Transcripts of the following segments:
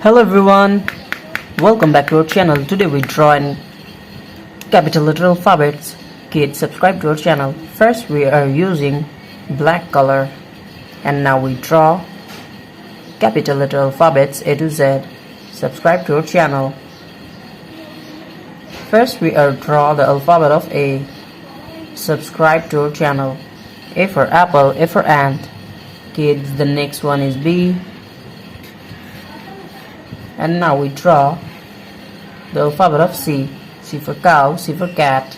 Hello everyone, welcome back to our channel. Today we draw in capital letter alphabets. Kids, subscribe to our channel. First we are using black color and now we draw capital letter alphabets A to Z. Subscribe to our channel. First we are draw the alphabet of A. Subscribe to our channel. A for apple, A for ant. Kids, the next one is B. And now we draw the alphabet of C. C for cow, C for cat.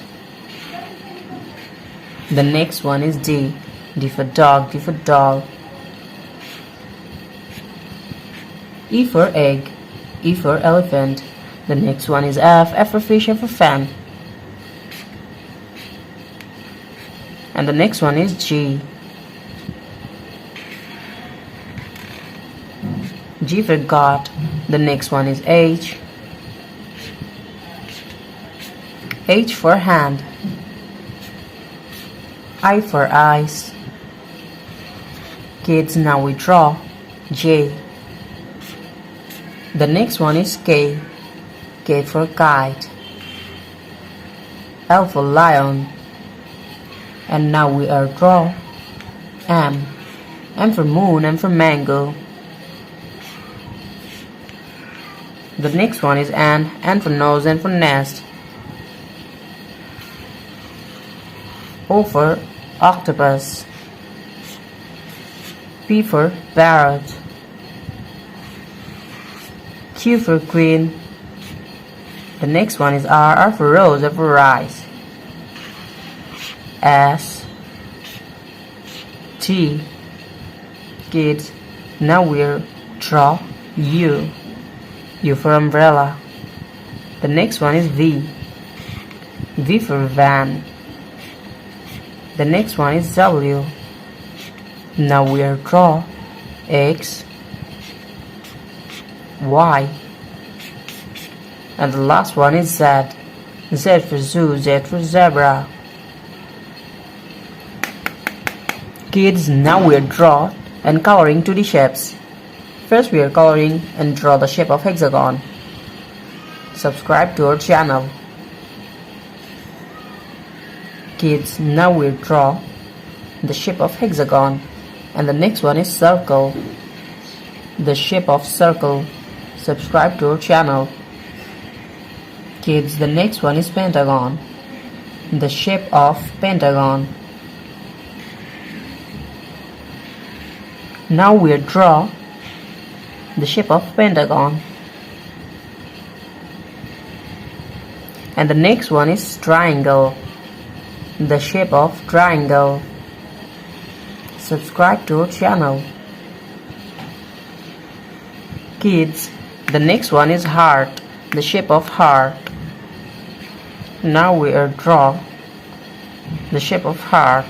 The next one is D. D for dog, D for doll. E for egg, E for elephant. The next one is F. F for fish, F for fan. And the next one is G. G for God. The next one is H. H for hand. I for eyes. Kids, now we draw J. The next one is K. K for kite. L for lion. And now we are draw M. M for moon, M for mango. The next one is N for nose, N for nest. O for octopus. P for parrot. Q for queen. The next one is R for rose, R for rice. S. T. Kids, now we'll draw U. U for umbrella. The next one is V. V for van. The next one is W. Now we are draw X, Y, and the last one is Z. Z for zoo, Z for zebra. Kids, now we are draw and coloring 2D shapes. First we are coloring and draw the shape of hexagon. Subscribe to our channel. Kids, now we draw the shape of hexagon and the next one is circle. The shape of circle. Subscribe to our channel. Kids, the next one is pentagon. The shape of pentagon. Now we draw the shape of pentagon, and the next one is triangle. The shape of triangle. Subscribe to our channel. Kids, the next one is heart. The shape of heart. Now we are draw the shape of heart.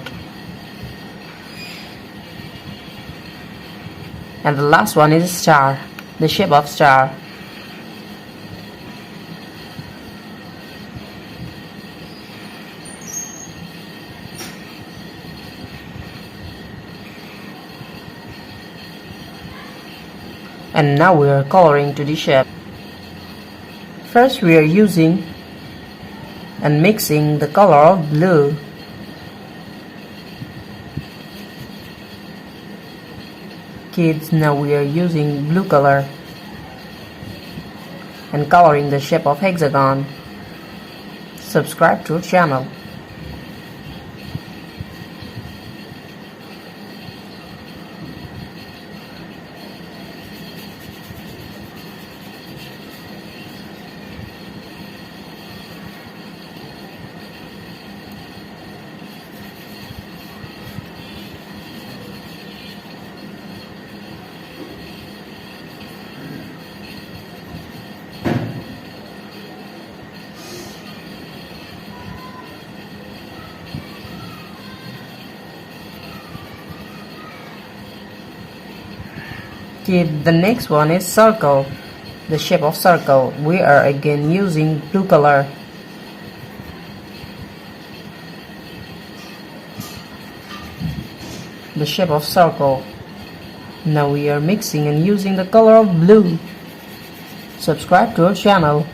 And the last one is star, the shape of star. And now we are coloring to the shape. First we are using and mixing the color of blue. Kids, now we are using blue color and coloring the shape of hexagon. Subscribe to our channel. Kid, the next one is circle. The shape of circle. We are again using blue color. The shape of circle. Now we are mixing and using the color of blue. Subscribe to our channel.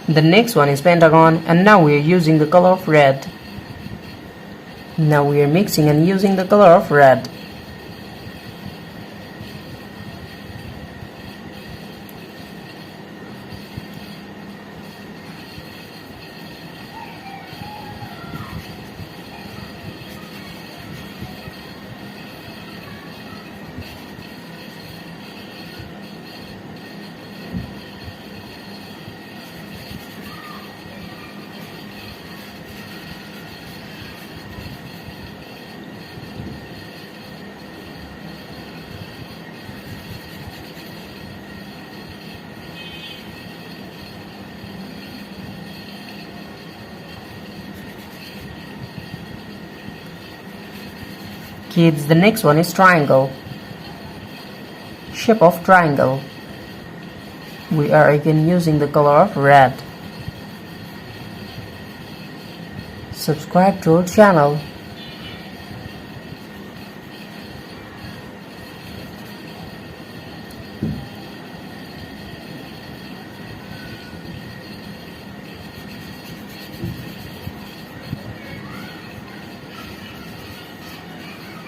The next one is pentagon, and now we are using the color of red. Now we are mixing and using the color of red. Kids, the next one is triangle. Shape of triangle. We are again using the color of red. Subscribe to our channel.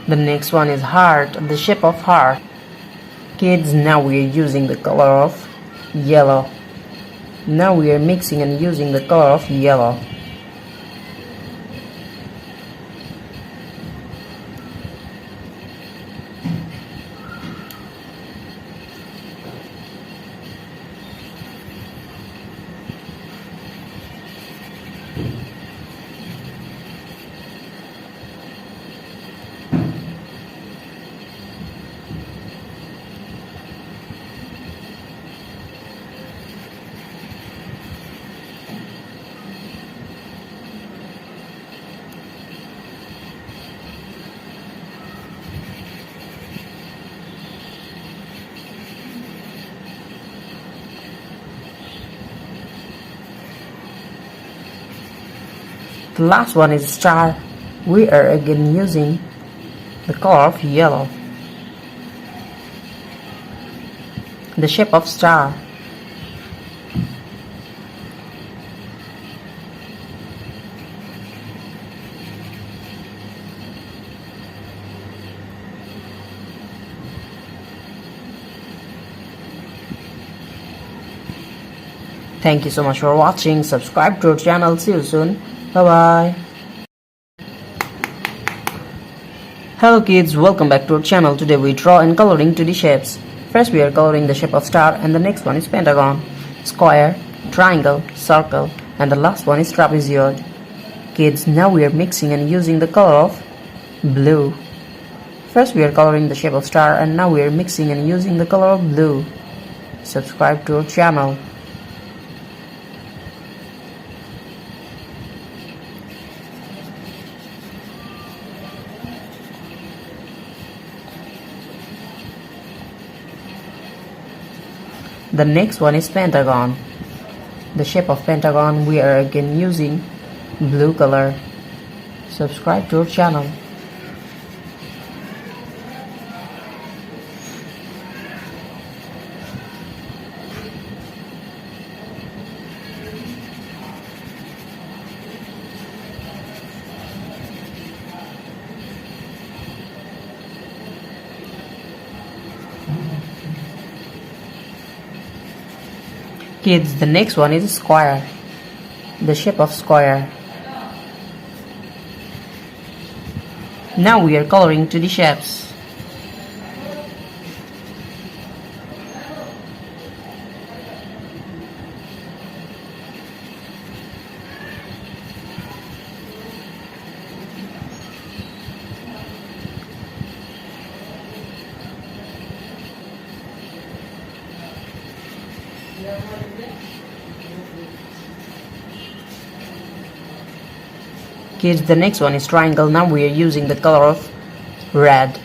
The next one is heart, the shape of heart. Kids, now we are using the color of yellow. Now we are mixing and using the color of yellow. The last one is star. We are again using the color of yellow. The shape of star. Thank you so much for watching. Subscribe to our channel. See you soon. Bye bye. Hello kids, welcome back to our channel. Today we draw and coloring 2D shapes. First we are coloring the shape of star, and the next one is pentagon, square, triangle, circle, and the last one is trapezoid. Kids, now we are mixing and using the color of blue. First we are coloring the shape of star, and now we are mixing and using the color of blue. Subscribe to our channel. The next one is pentagon. The shape of pentagon, we are again using blue color. Subscribe to our channel. Kids, the next one is square. The shape of square. Now we are coloring 2D shapes. Kids, the next one is triangle. Now we are using the color of red.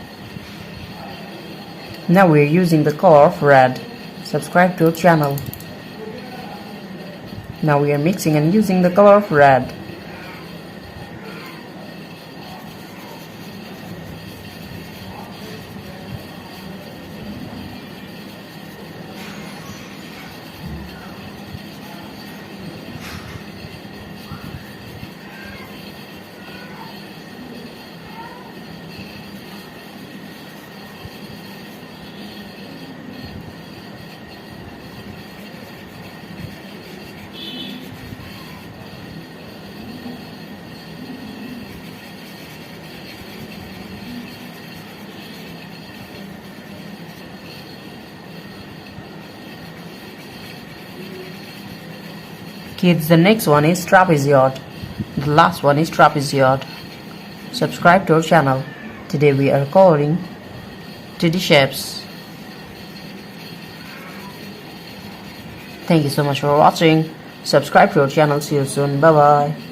Now we are using the color of red. Subscribe to our channel. Now we are mixing and using the color of red. Kids, the next one is trapezoid. The last one is trapezoid. Subscribe to our channel. Today we are coloring 2D shapes. Thank you so much for watching. Subscribe to our channel. See you soon. Bye bye.